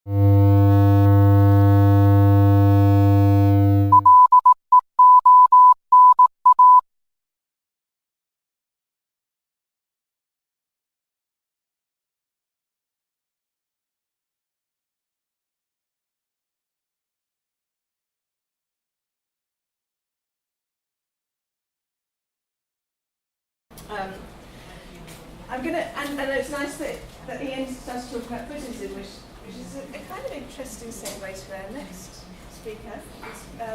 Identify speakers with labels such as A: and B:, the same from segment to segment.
A: I'm going to, and it's nice that Ian starts to talk about Buddhism, which is a kind of interesting segue to our next speaker,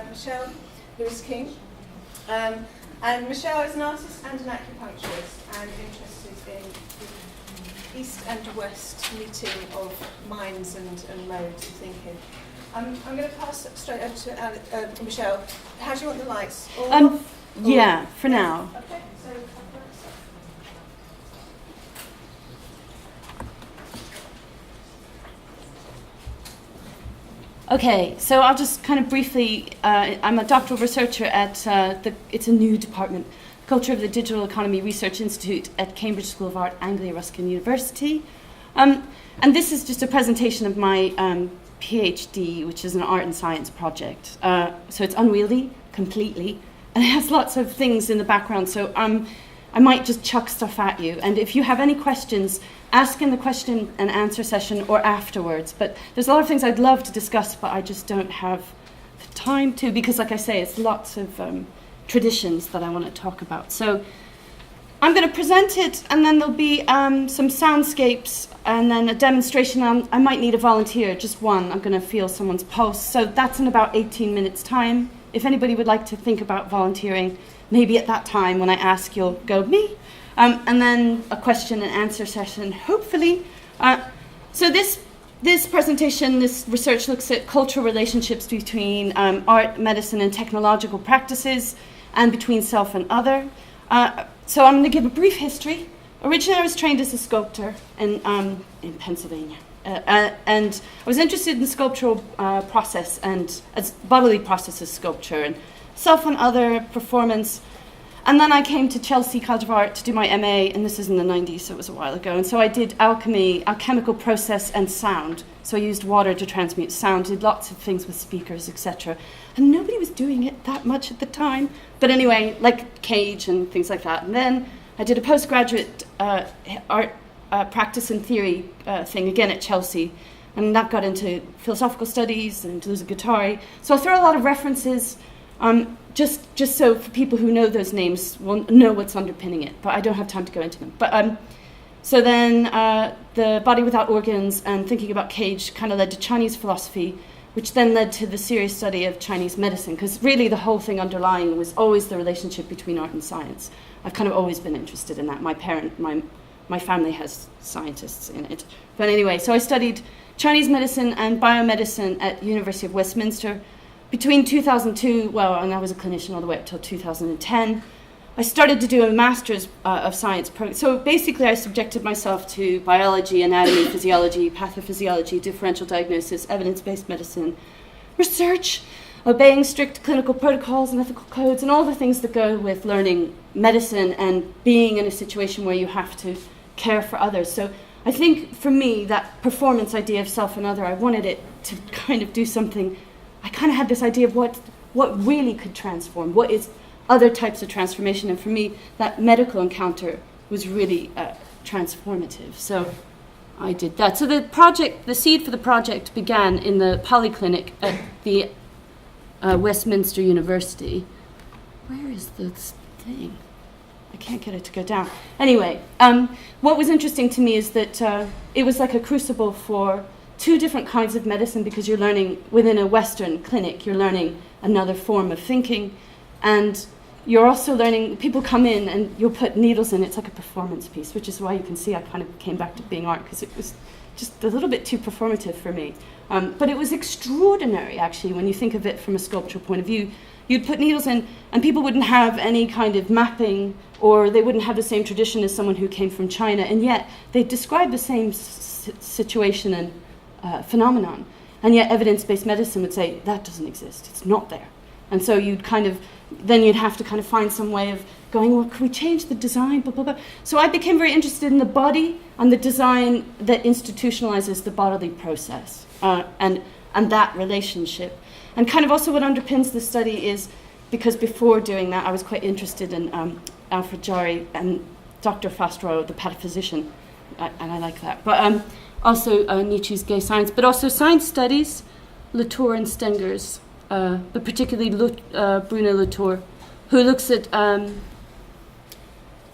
A: Michelle Lewis-King. And Michelle is an artist and an acupuncturist and interested in the East and West meeting of minds and modes of thinking. I'm going to pass straight over to Michelle. How do you want the lights?
B: Yeah, for now.
A: Okay, so.
B: Okay, so I'll just kind of briefly, I'm a doctoral researcher at, it's a new department, Culture of the Digital Economy Research Institute at Cambridge School of Art, Anglia Ruskin University. And this is just a presentation of my PhD, which is an art and science project. So it's unwieldy, completely, and it has lots of things in the background, so I might just chuck stuff at you. And if you have any questions, ask in the question and answer session or afterwards. But there's a lot of things I'd love to discuss, but I just don't have the time to, because like I say, it's lots of traditions that I want to talk about. So I'm going to present it, and then there'll be some soundscapes, and then a demonstration. I might need a volunteer, just one. I'm going to feel someone's pulse. So that's in about 18 minutes' time. If anybody would like to think about volunteering, maybe at that time when I ask, you'll go, me. And then a question and answer session, hopefully. So this presentation, this research looks at cultural relationships between art, medicine, and technological practices, and between self and other. So I'm going to give a brief history. Originally, I was trained as a sculptor in Pennsylvania. And I was interested in the sculptural process and as bodily process of sculpture and self and other performance. And then I came to Chelsea College of Art to do my MA, and this is in the 90s, so it was a while ago. And so I did alchemy, alchemical process, and sound. So I used water to transmute sound, did lots of things with speakers, etc. And nobody was doing it that much at the time. But anyway, like cage and things like that. And then I did a postgraduate art practice and theory thing, again at Chelsea. And that got into philosophical studies and Deleuze-Guattari. So I'll throw a lot of references, just so for people who know those names will know what's underpinning it, but I don't have time to go into them. But so then the body without organs and thinking about cage kind of led to Chinese philosophy, which then led to the serious study of Chinese medicine, because really the whole thing underlying was always the relationship between art and science. I've kind of always been interested in that. My family has scientists in it. But anyway, so I studied Chinese medicine and biomedicine at University of Westminster. Between 2002, and I was a clinician all the way up till 2010, I started to do a master's of science program. So basically I subjected myself to biology, anatomy, physiology, pathophysiology, differential diagnosis, evidence-based medicine, research, obeying strict clinical protocols and ethical codes, and all the things that go with learning medicine and being in a situation where you have to care for others. So I think for me, that performance idea of self and other, I wanted it to kind of do something. I kind of had this idea of what really could transform, what is other types of transformation. And for me, that medical encounter was really transformative. So I did that. So the seed for the project began in the polyclinic at the Westminster University. Where is this thing? I can't get it to go down. Anyway, what was interesting to me is that it was like a crucible for two different kinds of medicine, because you're learning within a Western clinic, you're learning another form of thinking, and you're also learning, people come in and you'll put needles in, it's like a performance piece, which is why you can see I kind of came back to being art, because it was just a little bit too performative for me. But it was extraordinary, actually, when you think of it from a sculptural point of view. You'd put needles in, and people wouldn't have any kind of mapping, or they wouldn't have the same tradition as someone who came from China, and yet they describe the same situation and phenomenon. And yet evidence-based medicine would say, that doesn't exist, it's not there. And so then you'd have to kind of find some way of going, well, can we change the design, blah, blah, blah. So I became very interested in the body and the design that institutionalizes the bodily process and that relationship. And kind of also what underpins the study is, because before doing that, I was quite interested in Alfred Jarry and Dr. Fastrow, the pataphysician, and I like that. But also Nietzsche's gay science, but also science studies, Latour and Stengers, but particularly Bruno Latour, who looks at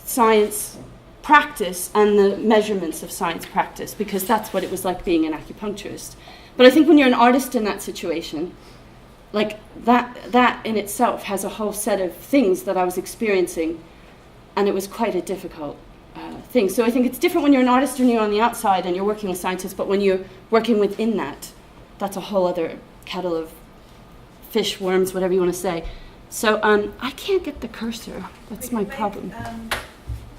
B: science practice and the measurements of science practice, because that's what it was like being an acupuncturist. But I think when you're an artist in that situation, like that in itself has a whole set of things that I was experiencing, and it was quite a difficult thing. So I think it's different when you're an artist and you're on the outside and you're working as a scientist, but when you're working within that, that's a whole other kettle of fish, worms, whatever you want to say. So I can't get the cursor. That's my problem.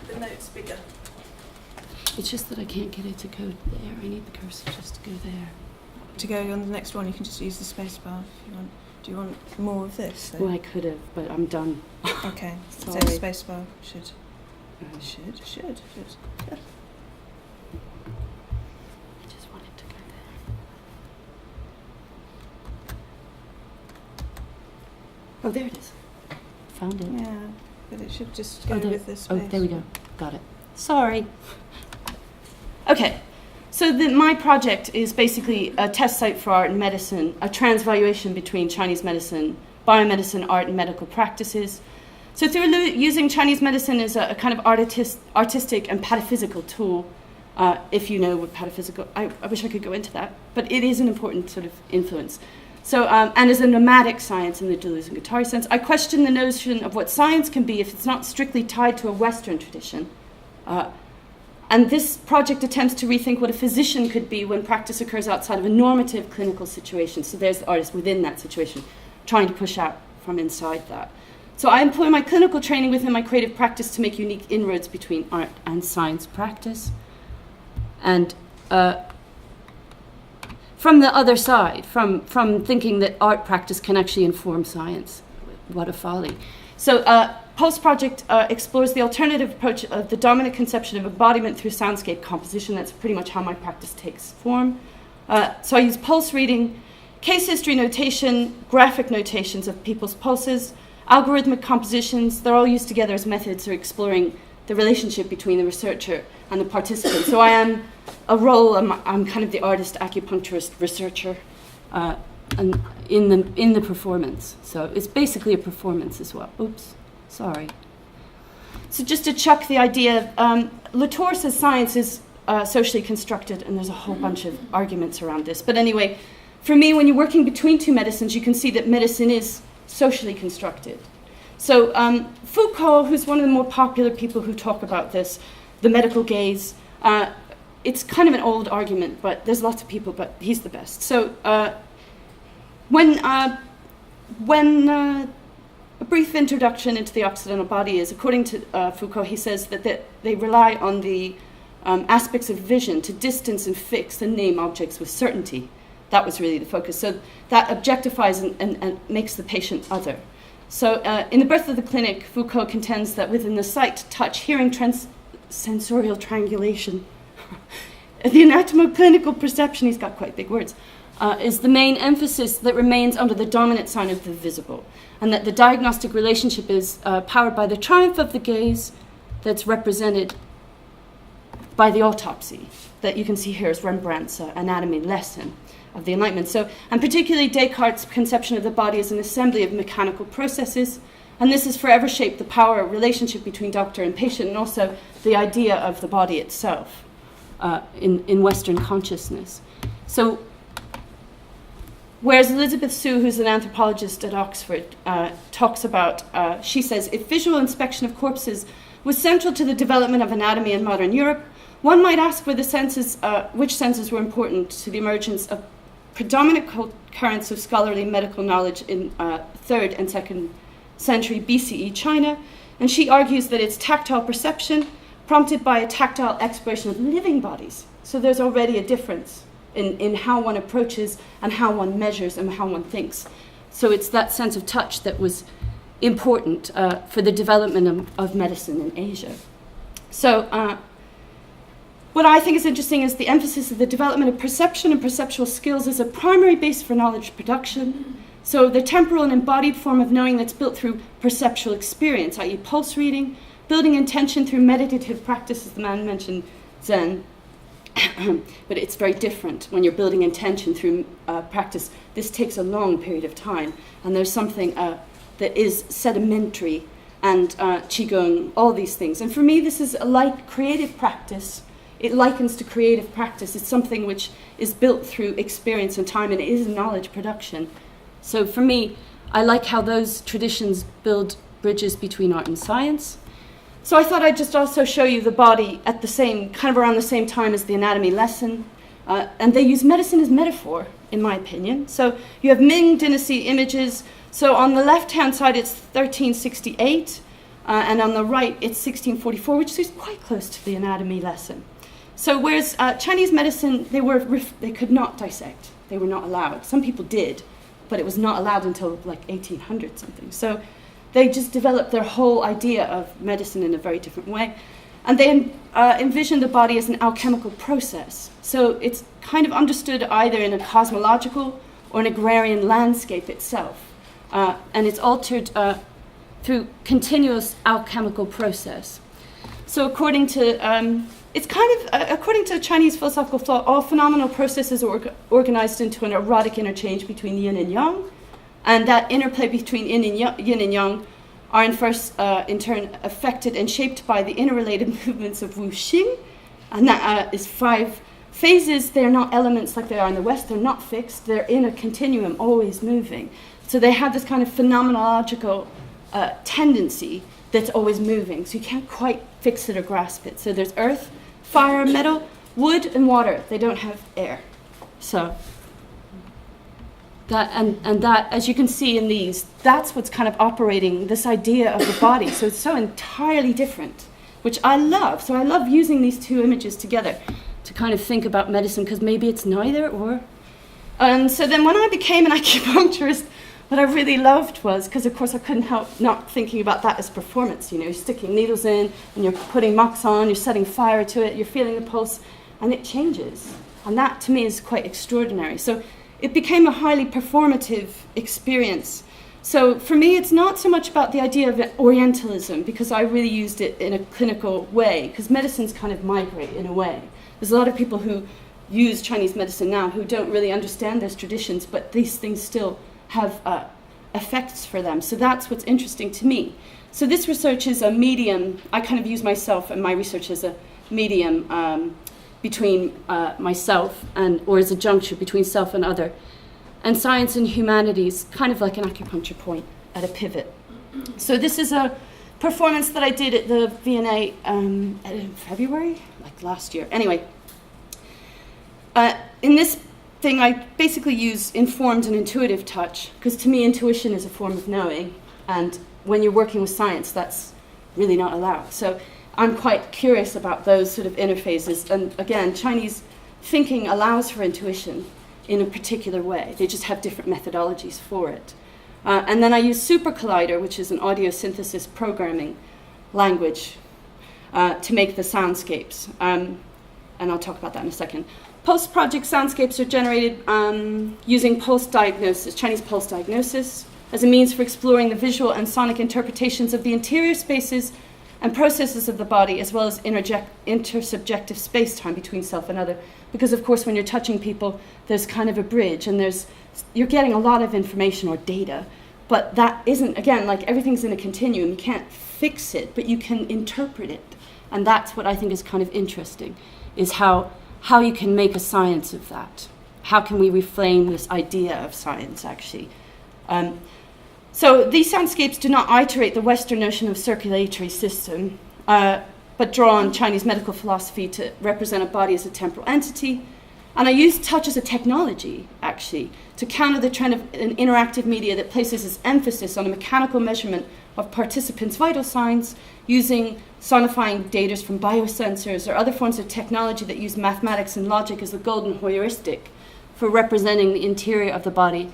A: The notes bigger.
B: It's just that I can't get it to go there. I need the cursor just to go there.
A: To go on the next one, you can just use the space bar if you want. Do you want more of this?
B: Well, I could have, but I'm done.
A: Okay. So
B: Sorry.
A: space bar should.
B: I just want it to go there. Oh, there it is. Found it.
A: Yeah, but it should just go
B: there.
A: with this space.
B: Oh, there we go. Got it. Sorry. Okay. So my project is basically a test site for art and medicine, a transvaluation between Chinese medicine, biomedicine, art, and medical practices. So through using Chinese medicine as a kind of artistic and pataphysical tool, if you know what pataphysical, I wish I could go into that, but it is an important sort of influence. So, and as a nomadic science in the Deleuze and Guattari sense, I question the notion of what science can be if it's not strictly tied to a Western tradition. And this project attempts to rethink what a physician could be when practice occurs outside of a normative clinical situation. So there's the artist within that situation, trying to push out from inside that. So I employ my clinical training within my creative practice to make unique inroads between art and science practice. And from the other side, from thinking that art practice can actually inform science. What a folly. So Pulse Project explores the alternative approach of the dominant conception of embodiment through soundscape composition. That's pretty much how my practice takes form. So I use pulse reading, case history notation, graphic notations of people's pulses, algorithmic compositions. They're all used together as methods for exploring the relationship between the researcher and the participant. So I am I'm kind of the artist, acupuncturist, researcher, and in the performance. So it's basically a performance as well. Oops, sorry. So just to chuck the idea, Latour says science is socially constructed, and there's a whole bunch of arguments around this. But anyway, for me, when you're working between two medicines, you can see that medicine is socially constructed. So Foucault, who's one of the more popular people who talk about this, the medical gaze, it's kind of an old argument, but there's lots of people, but he's the best. So when a brief introduction into the Occidental body is, according to Foucault, he says that they rely on the aspects of vision to distance and fix and name objects with certainty. That was really the focus. So that objectifies and makes the patient other. So in The Birth of the Clinic, Foucault contends that within the sight, touch, hearing, sensorial triangulation, the anatomo-clinical perception, he's got quite big words, is the main emphasis that remains under the dominant sign of the visible, and that the diagnostic relationship is powered by the triumph of the gaze that's represented by the autopsy that you can see here as Rembrandt's anatomy lesson of the Enlightenment. So, and particularly Descartes' conception of the body as an assembly of mechanical processes, and this has forever shaped the power relationship between doctor and patient, and also the idea of the body itself in Western consciousness. So, whereas Elizabeth Sue, who's an anthropologist at Oxford, talks about, she says, if visual inspection of corpses was central to the development of anatomy in modern Europe, one might ask whether which senses were important to the emergence of predominant currents of scholarly medical knowledge in 3rd and 2nd century BCE China, and she argues that it's tactile perception prompted by a tactile exploration of living bodies. So there's already a difference in how one approaches and how one measures and how one thinks So it's that sense of touch that was important for the development of medicine in Asia. So what I think is interesting is the emphasis of the development of perception and perceptual skills as a primary base for knowledge production. So the temporal and embodied form of knowing that's built through perceptual experience, i.e. pulse reading, building intention through meditative practice, as the man mentioned, Zen. But it's very different when you're building intention through practice. This takes a long period of time, and there's something that is sedimentary, and Qigong, all these things. And for me, this is a like creative practice. It likens to creative practice. It's something which is built through experience and time, and it is knowledge production. So for me, I like how those traditions build bridges between art and science. So I thought I'd just also show you the body at the same, kind of around the same time as the anatomy lesson. And they use medicine as metaphor, in my opinion. So you have Ming Dynasty images. So on the left-hand side, it's 1368. And on the right, it's 1644, which is quite close to the anatomy lesson. So whereas Chinese medicine, they could not dissect. They were not allowed. Some people did, but it was not allowed until like 1800 something. So they just developed their whole idea of medicine in a very different way. And they envisioned the body as an alchemical process. So it's kind of understood either in a cosmological or an agrarian landscape itself. And it's altered through continuous alchemical process. So according to according to Chinese philosophical thought, all phenomenal processes are organized into an erotic interchange between yin and yang, and that interplay between yin and yang are in turn affected and shaped by the interrelated movements of wuxing, and that is 5 phases. They're not elements like they are in the West. They're not fixed. They're in a continuum, always moving. So they have this kind of phenomenological tendency that's always moving. So you can't quite fix it or grasp it. So there's earth, fire, metal, wood, and water. They don't have air. So that and that, as you can see in these, that's what's kind of operating this idea of the body. So it's so entirely different, which I love. So I love using these two images together to kind of think about medicine, because maybe it's neither or. And so then when I became an acupuncturist, what I really loved was, because of course I couldn't help not thinking about that as performance, you know, you're sticking needles in and you're putting mox on, you're setting fire to it, you're feeling the pulse, and it changes. And that to me is quite extraordinary. So it became a highly performative experience. So for me, it's not so much about the idea of Orientalism, because I really used it in a clinical way, because medicines kind of migrate in a way. There's a lot of people who use Chinese medicine now who don't really understand those traditions, but these things still have effects for them. So that's what's interesting to me. So this research is a medium. I kind of use myself and my research as a medium between myself or as a juncture between self and other. And science and humanities, kind of like an acupuncture point at a pivot. So this is a performance that I did at the V&A in February, like last year. Anyway, in this thing, I basically use informed and intuitive touch, because to me intuition is a form of knowing, and when you're working with science, that's really not allowed. So I'm quite curious about those sort of interfaces, and again, Chinese thinking allows for intuition in a particular way. They just have different methodologies for it. And then I use Supercollider, which is an audio synthesis programming language, to make the soundscapes, and I'll talk about that in a second. Post-project soundscapes are generated using pulse diagnosis, Chinese pulse diagnosis, as a means for exploring the visual and sonic interpretations of the interior spaces and processes of the body, as well as intersubjective space-time between self and other. Because, of course, when you're touching people, there's kind of a bridge, and you're getting a lot of information or data, but that isn't, again, like everything's in a continuum. You can't fix it, but you can interpret it. And that's what I think is kind of interesting, is how you can make a science of that. How can we reframe this idea of science, actually? So these soundscapes do not iterate the Western notion of circulatory system, but draw on Chinese medical philosophy to represent a body as a temporal entity. And I use touch as a technology, actually, to counter the trend of an interactive media that places its emphasis on a mechanical measurement of participants' vital signs, using sonifying data from biosensors or other forms of technology that use mathematics and logic as the golden heuristic for representing the interior of the body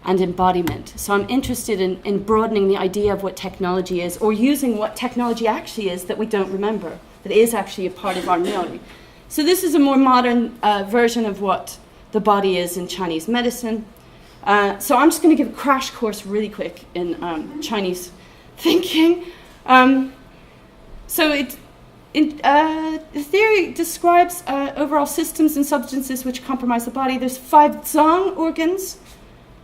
B: and embodiment. So I'm interested in broadening the idea of what technology is, or using what technology actually is that we don't remember, that is actually a part of our knowing. So this is a more modern version of what the body is in Chinese medicine. So I'm just going to give a crash course really quick in Chinese thinking. The theory describes overall systems and substances which compromise the body. There's 5 zang organs,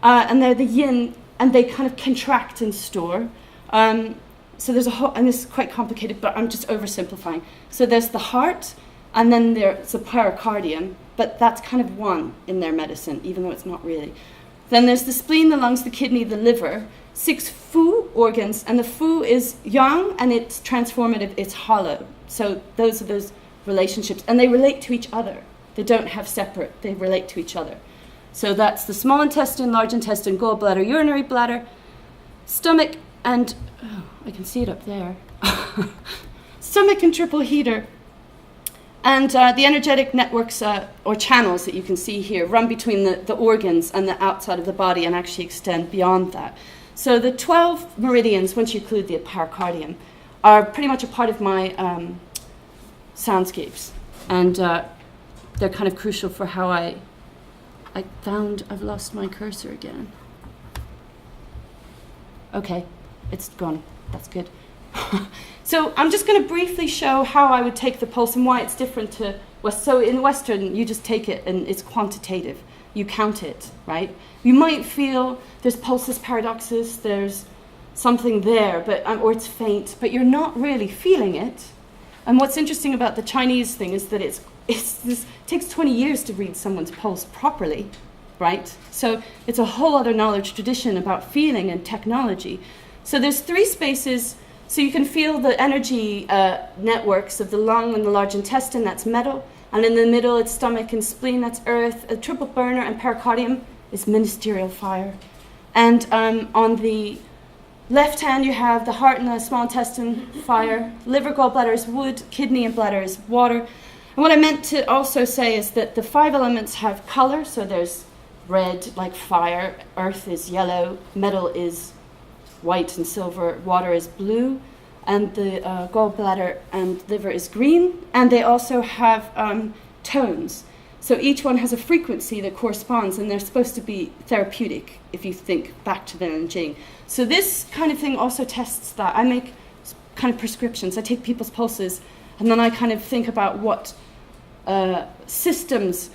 B: and they're the yin, and they kind of contract and store. So there's a whole, and this is quite complicated, but I'm just oversimplifying. So there's the heart, and then there's a pericardium, but that's kind of one in their medicine, even though it's not really. Then there's the spleen, the lungs, the kidney, the liver, 6 fu organs, and the fu is yang, and it's transformative, it's hollow. So those are those relationships, and they relate to each other. They don't have separate, they relate to each other. So that's the small intestine, large intestine, gallbladder, urinary bladder, stomach, and, oh, I can see it up there. Stomach and triple heater. And the energetic networks or channels that you can see here run between the organs and the outside of the body and actually extend beyond that. So the 12 meridians, once you include the pericardium, are pretty much a part of my soundscapes. And they're kind of crucial for how I've lost my cursor again. Okay, it's gone. That's good. So I'm just going to briefly show how I would take the pulse and why it's different to West. So in Western, you just take it and it's quantitative. You count it, right? You might feel there's pulses, paradoxes, there's something there, but or it's faint, but you're not really feeling it. And what's interesting about the Chinese thing is that it takes 20 years to read someone's pulse properly, right? So it's a whole other knowledge tradition about feeling and technology. So there's 3 spaces. So you can feel the energy networks of the lung and the large intestine, that's metal. And in the middle, it's stomach and spleen, that's earth. A triple burner and pericardium is ministerial fire. And on the left hand, you have the heart and the small intestine, fire. Liver, gallbladder is wood. Kidney and bladder is water. And what I meant to also say is that the 5 elements have color. So there's red, like fire. Earth is yellow. Metal is white and silver, water is blue, and the gallbladder and liver is green, and they also have tones. So each one has a frequency that corresponds, and they're supposed to be therapeutic if you think back to the Nanjing. So this kind of thing also tests that. I make kind of prescriptions. I take people's pulses, and then I kind of think about what systems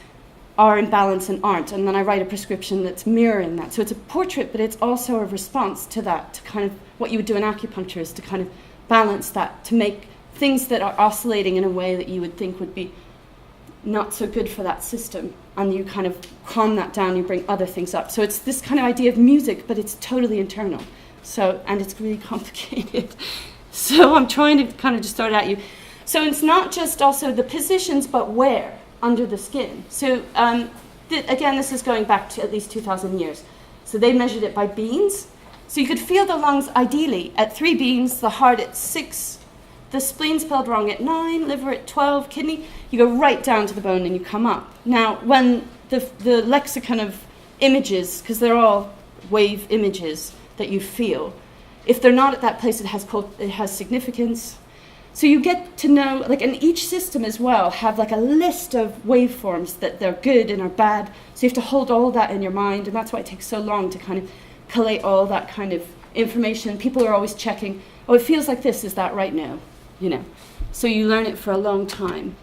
B: are in balance and aren't, and then I write a prescription that's mirroring that. So it's a portrait, but it's also a response to that, to kind of what you would do in acupuncture is to kind of balance that, to make things that are oscillating in a way that you would think would be not so good for that system, and you kind of calm that down, you bring other things up. So it's this kind of idea of music, but it's totally internal. So, and it's really complicated. So I'm trying to kind of just throw it at you. So it's not just also the positions, but where under the skin. So again, this is going back to at least 2,000 years. So they measured it by beans. So you could feel the lungs ideally at 3 beans, the heart at 6, the spleen spelled wrong at 9, liver at 12, kidney, you go right down to the bone and you come up. Now, when the lexicon of images, because they're all wave images that you feel, if they're not at that place, it has significance. So you get to know, like, and each system as well have like a list of waveforms that they're good and are bad. So you have to hold all that in your mind, and that's why it takes so long to kind of collate all that kind of information. People are always checking, oh, it feels like this, is that right now? You know, so you learn it for a long time.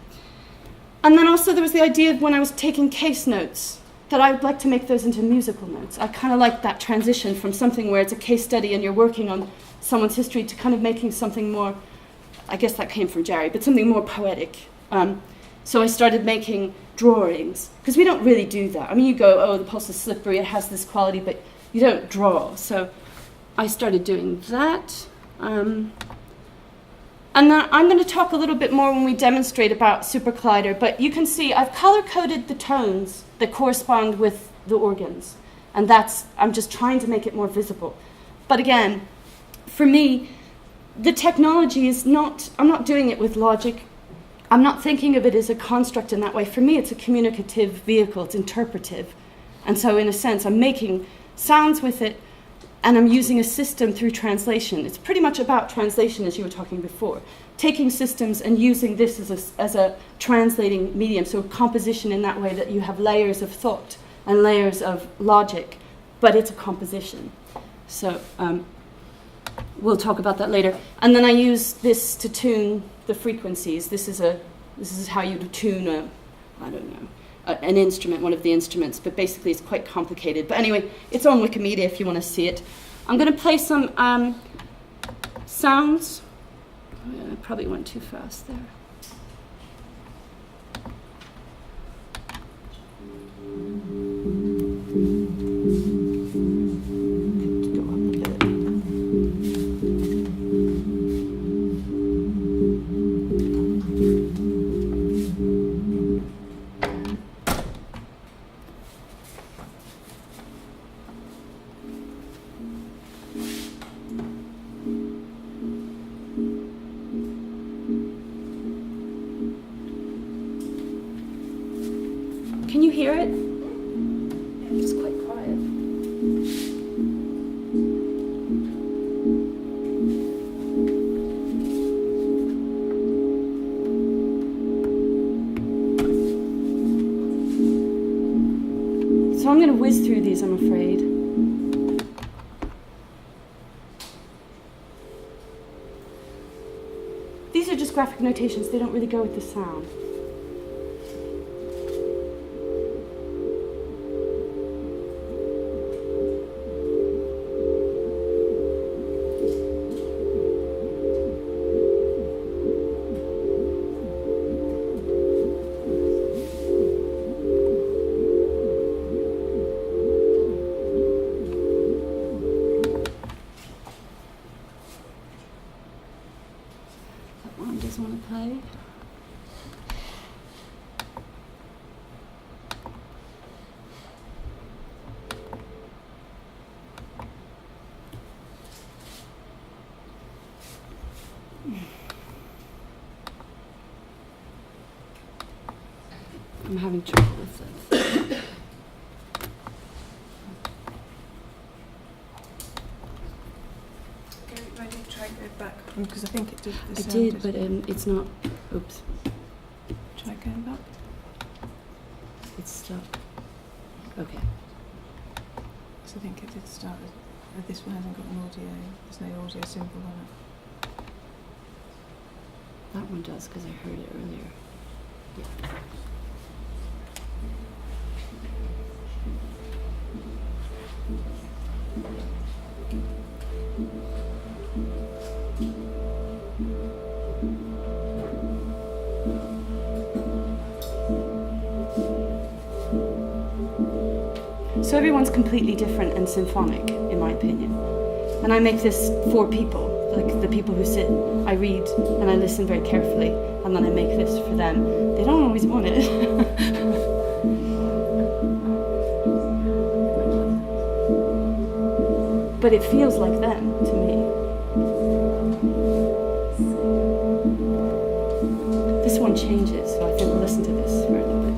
B: And then also there was the idea of when I was taking case notes, that I would like to make those into musical notes. I kind of like that transition from something where it's a case study and you're working on someone's history to kind of making something more, I guess that came from Jerry, but something more poetic. So I started making drawings, because we don't really do that. I mean, you go, oh, the pulse is slippery, it has this quality, but you don't draw. So I started doing that. And then I'm going to talk a little bit more when we demonstrate about Supercollider, but you can see I've color-coded the tones that correspond with the organs. And I'm just trying to make it more visible. But again, for me, the technology is I'm not doing it with logic. I'm not thinking of it as a construct in that way. For me, it's a communicative vehicle. It's interpretive. And so in a sense, I'm making sounds with it, and I'm using a system through translation. It's pretty much about translation, as you were talking before. Taking systems and using this as a translating medium, so composition in that way that you have layers of thought and layers of logic, but it's a composition. So we'll talk about that later. And then I use this to tune the frequencies. This is how you tune an instrument, one of the instruments, but basically it's quite complicated. But anyway, it's on Wikimedia if you want to see it. I'm going to play some sounds. I probably went too fast there. Can you hear it? It's quite quiet. So I'm going to whiz through these, I'm afraid. These are just graphic notations. They don't really go with the sound. Want to play? I'm having trouble with this.
A: Why don't you try and go back? Because I think it did the
B: I
A: sound.
B: did, but it's not. Oops.
A: Try going back.
B: It's stuck. Okay.
A: So I think it did start. This one hasn't got an audio. There's no audio symbol on it.
B: That one does, because I heard it earlier. Yeah. So everyone's completely different and symphonic, in my opinion. And I make this for people, like the people who sit. I read and I listen very carefully, and then I make this for them. They don't always want it. But it feels like them to me. This one changes, so I think we'll listen to this for a little bit.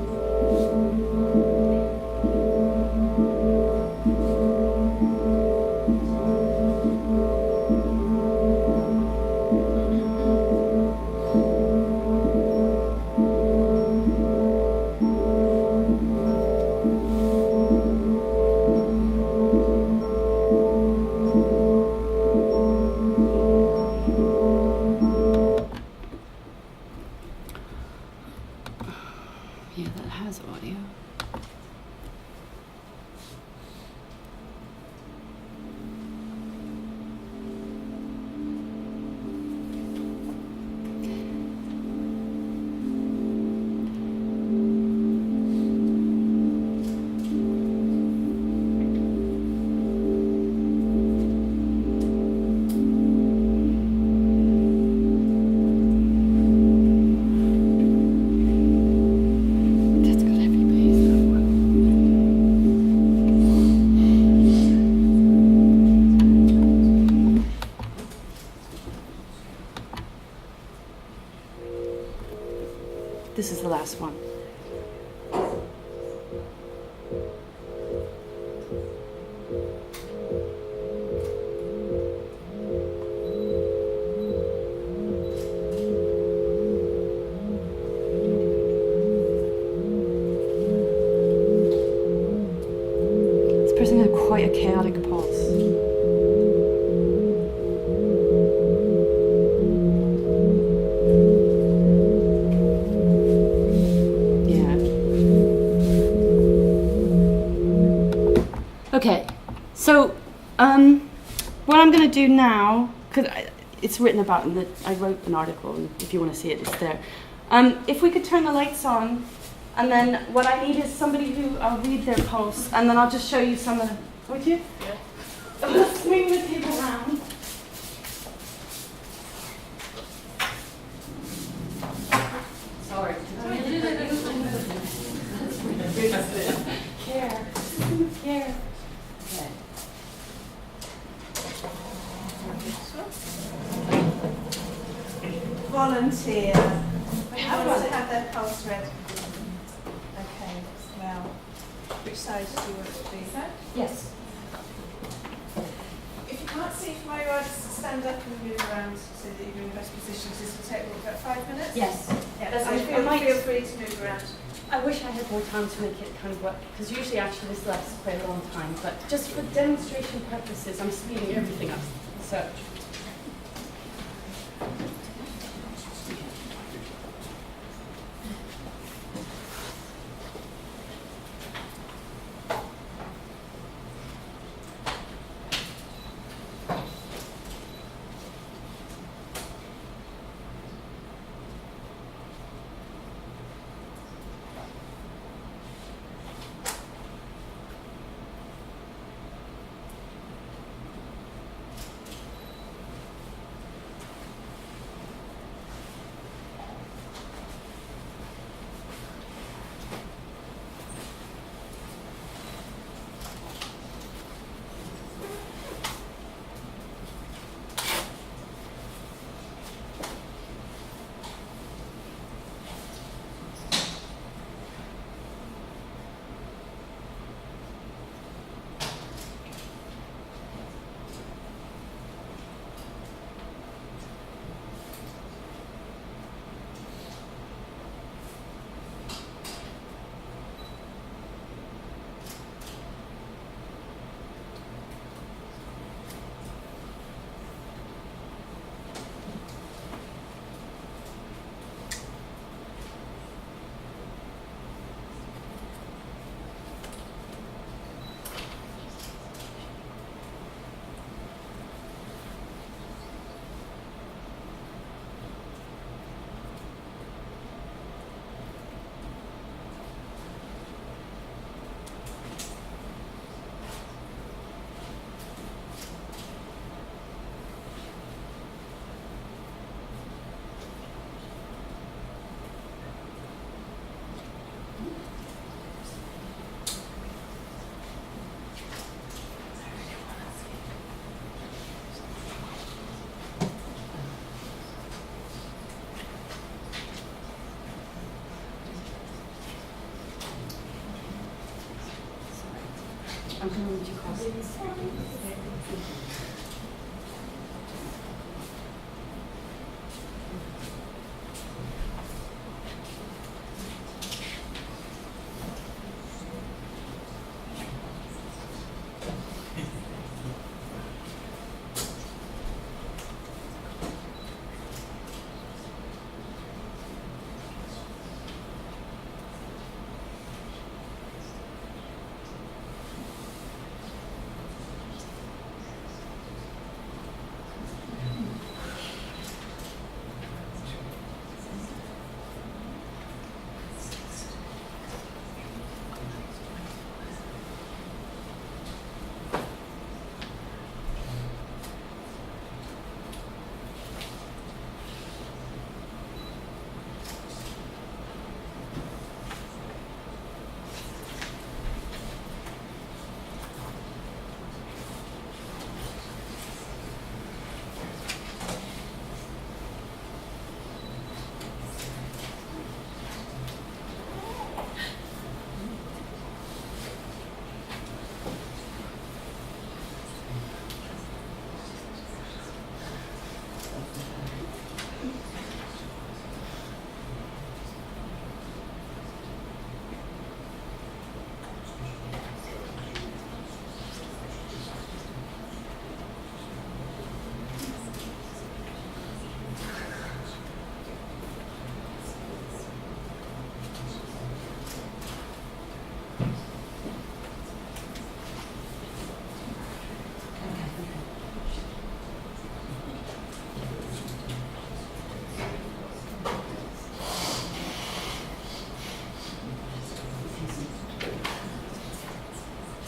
B: first thing, I have quite a chaotic pulse. Yeah. Okay, so what I'm going to do now, because it's written about in the, I wrote an article, and if you want to see it, it's there. If we could turn the lights on, and then what I need is somebody who I'll read their pulse, and then I'll just show you some of the, would you? Yeah. I'm going to swing the table around. Sorry. Care. Care. Okay.
A: Volunteer. We have to have their pulse read. Okay, well, which side do you want it to be?
B: Yes.
A: If you can't see from where you are, just stand up and move around so that you're in the best position. This will take about 5 minutes.
B: Yes.
A: Yeah, so feel free to move around.
B: I wish I had more time to make it kind of work, because usually actually this lasts quite a long time, but just for demonstration purposes, I'm speeding everything up. So. I'm going to read you across.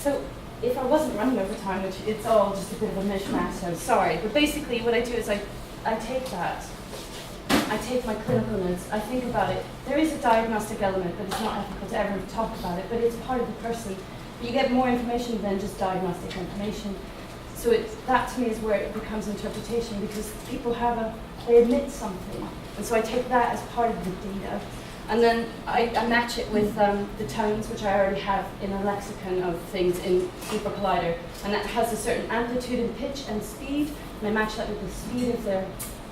B: So if I wasn't running over time, which it's all just a bit of a mishmash, so sorry. But basically what I do is I take that, I take my clinical notes, I think about it. There is a diagnostic element, but it's not ethical to ever talk about it, but it's part of the person. You get more information than just diagnostic information. So that to me is where it becomes interpretation, because people they admit something. And so I take that as part of the data. And then I match it with the tones, which I already have in a lexicon of things in Supercollider. And that has a certain amplitude and pitch and speed. And I match that with the speed of their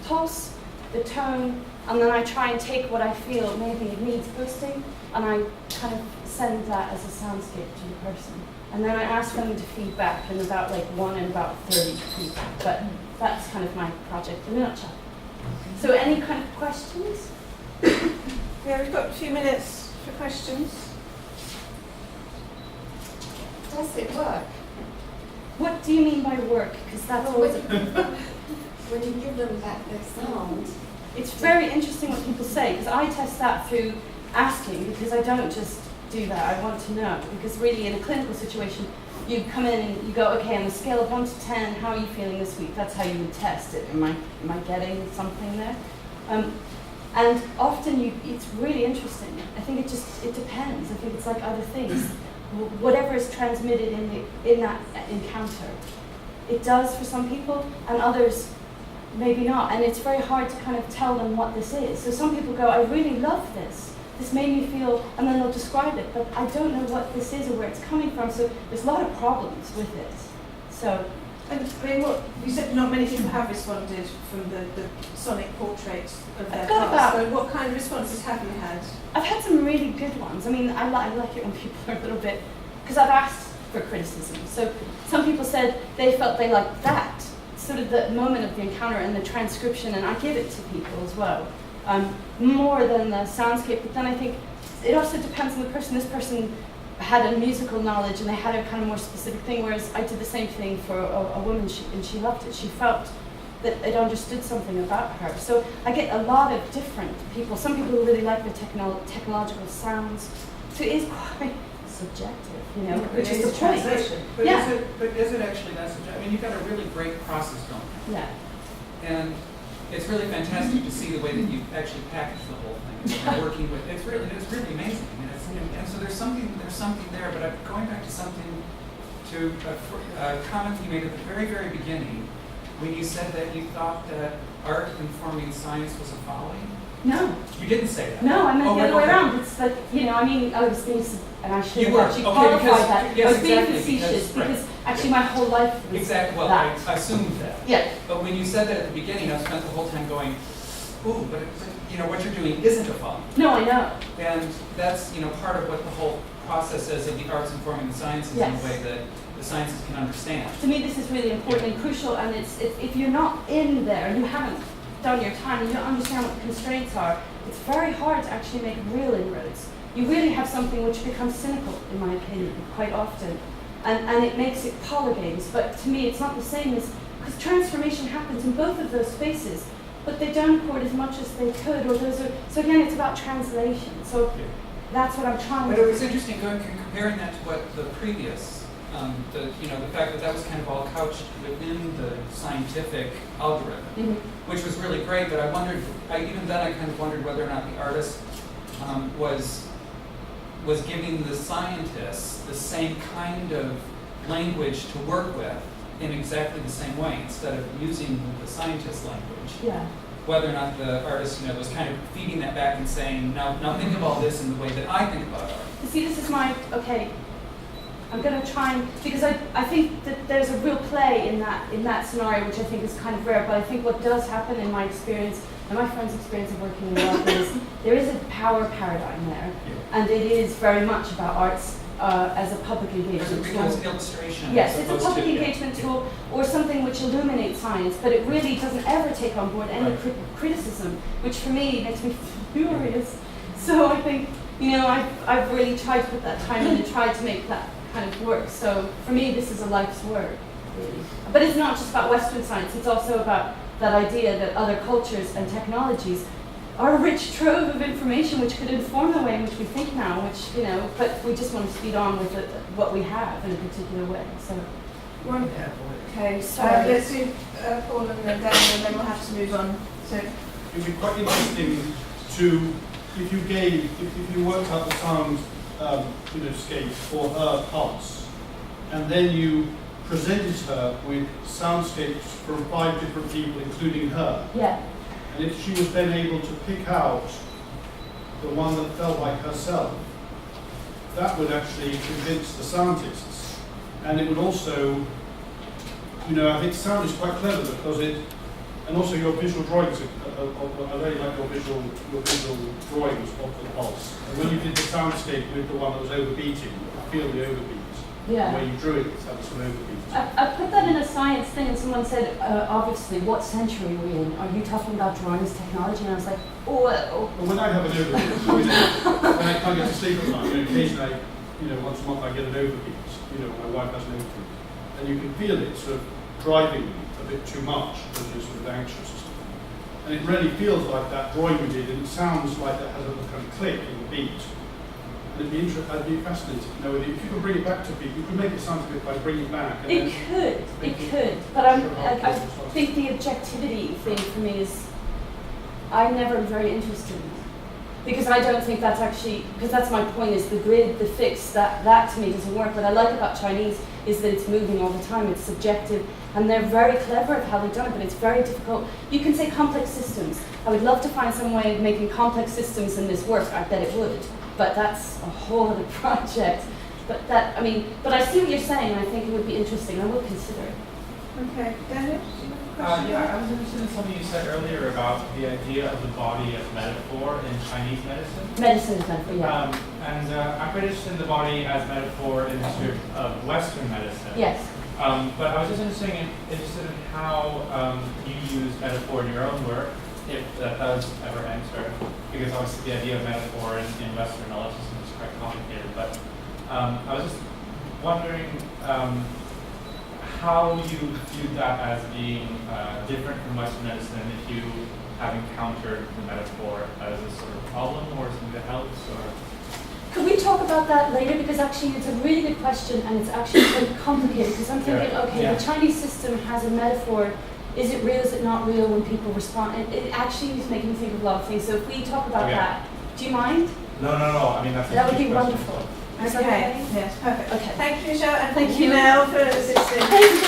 B: pulse, the tone, and then I try and take what I feel maybe it needs boosting, and I kind of send that as a soundscape to the person. And then I ask them to feed back in about 1 and about 30 people. But that's kind of my project in a nutshell. So any kind of questions?
A: Yeah, we've got a few minutes for questions.
C: Does it work?
B: What do you mean by work? Because that's always
C: when you give them back their sound.
B: It's very interesting what people say, because I test that through asking, because I don't just do that, I want to know. Because really in a clinical situation, you come in and you go, okay, on a scale of 1 to 10, how are you feeling this week? That's how you would test it. Am I getting something there? And often it's really interesting. I think it depends. I think it's like other things. Whatever is transmitted in that encounter, it does for some people, and others maybe not. And it's very hard to kind of tell them what this is. So some people go, I really love this. This made me feel, and then they'll describe it, but I don't know what this is or where it's coming from. So there's a lot of problems with it. So.
A: And I mean, what you said, not many people have responded from the sonic portrait of their past. So what kind of responses have you had?
B: I've had some really good ones. I mean, I like it when people are a little bit, because I've asked for criticism. So some people said they felt they liked that, sort of the moment of the encounter and the transcription, and I give it to people as well, more than the soundscape. But then I think it also depends on the person. This person had a musical knowledge and they had a kind of more specific thing, whereas I did the same thing for a woman and she loved it. She felt that it understood something about her. So I get a lot of different people. Some people who really like the technological sounds. So it is quite subjective, you know, which is the point.
D: But
B: Yeah.
D: is it actually that subjective? I mean, you've got a really great process going.
B: Yeah.
D: And it's really fantastic to see the way that you actually package the whole thing. And you're working with it's really amazing. And so there's something there. But I'm going back to a comment you made at the very, very beginning when you said that you thought that art informing science was a folly.
B: No.
D: You didn't say that.
B: No, I meant the other way
D: okay.
B: around. It's like, you know, I mean, I was being, and I should have actually
D: okay,
B: qualified
D: because-
B: that.
D: yes,
B: I was being
D: exactly,
B: facetious
D: because-
B: because actually my whole life was
D: Exactly. Well,
B: that.
D: I assumed that.
B: Yeah.
D: But when you said that at the beginning, I spent the whole time going, ooh, but you know what you're doing isn't a folly.
B: No, I know.
D: And that's part of what the whole process is of the arts informing the sciences
B: Yes.
D: in a way that the sciences can understand.
B: To me, this is really important and crucial. And it's if you're not in there and you haven't done your time and you don't understand what the constraints are, it's very hard to actually make real inroads. You really have something which becomes cynical, in my opinion, quite often. And it makes it polygames. But to me, it's not the same as, because transformation happens in both of those spaces, but they don't record as much as they could, or those are, so again, it's about translation. So that's what I'm trying
D: But
B: to do.
D: it was interesting comparing that to what the previous, the fact that was kind of all couched within the scientific algorithm,
B: Mhm.
D: which was really great. But even then I kind of wondered whether or not the artist was giving the scientists the same kind of language to work with in exactly the same way, instead of using the scientist language.
B: Yeah.
D: Whether or not the artist, was kind of feeding that back and saying, now think of all this in the way that I think about art.
B: You see, this is I'm going to try and, because I think that there's a real play in that scenario, which I think is kind of rare, but I think what does happen in my experience, and my friend's experience of working in art, is there is a power paradigm there, and it is very much about arts as a public engagement tool.
D: Because illustration.
B: Yes,
D: as
B: it's a
D: opposed
B: public
D: to-
B: engagement tool, or something which illuminates science, but it really doesn't ever take on board any
D: Right.
B: criticism, which for me makes me furious. So I think, I've really tried to put that time in and tried to make that kind of work. So for me, this is a life's work, really. But it's not just about Western science, it's also about that idea that other cultures and technologies are a rich trove of information which could inform the way in which we think now, which, you know, but we just want to speed on with what we have in a particular way. So,
A: Okay,
B: Sorry.
A: let's do Paul and then Dan, and then we'll have to move on. So,
E: It'd be quite interesting to, if you worked out the sound scape for her pulse, and then you presented her with soundscapes from 5 different people, including her.
B: yeah.
E: And if she was then able to pick out the one that felt like herself, that would actually convince the scientists. And it would also, I think sound is quite clever because and also your visual drawings, I really like your visual drawings of the pulse. And when you did the soundscape with the one that was overbeating, you could feel the overbeat.
B: Yeah.
E: Where you drew it, that was an overbeat.
B: I put that in a science thing, and someone said, obviously, what century are we in? Are you talking about drawing as technology? And I was like, oh.
E: Well, when I have an overbeat, when I can't get to sleep at night, occasionally, once a month I get an overbeat, my wife has an overbeat. And you can feel it sort of driving me a bit too much because you're sort of anxious or something. And it really feels like that drawing we did, and it sounds like that has a kind of click in the beat. And I'd be fascinated to know if you could bring it back to people. You could make it sound good by bringing it back. And
B: It could. But I think the objectivity thing for me is, I'm never very interested in it. Because I don't think that's actually, because that's my point, is the grid, the fix, that to me doesn't work. What I like about Chinese is that it's moving all the time, it's subjective, and they're very clever at how they've done it, but it's very difficult. You can say complex systems. I would love to find some way of making complex systems in this work. I bet it would. But that's a whole other project. But I see what you're saying, and I think it would be interesting. I will consider it.
A: okay, Daniel?
F: I was interested in something you said earlier about the idea of the body as metaphor in Chinese medicine.
B: Medicine is metaphor, yeah.
F: I'm quite interested in the body as metaphor in the history of Western medicine.
B: Yes.
F: But I was just interested in how you use metaphor in your own work, if that does ever enter, because obviously the idea of metaphor in Western knowledge system is quite complicated. But I was just wondering how you viewed that as being different from Western medicine, if you have encountered the metaphor as a sort of problem or something that helps, or.
B: Could we talk about that later? Because actually it's a really good question, and it's actually quite complicated, because I'm thinking, the Chinese system has a metaphor. Is it real, is it not real when people respond? And it actually is making me think of a lot of things. So if we talk about that, do you mind?
F: No. I mean,
B: that would be wonderful. Is that okay?
A: Yes, perfect.
B: Okay.
A: Thank you, Michelle, and
B: Thank
A: thank you,
B: you.
A: Mel, for assisting.
B: Thank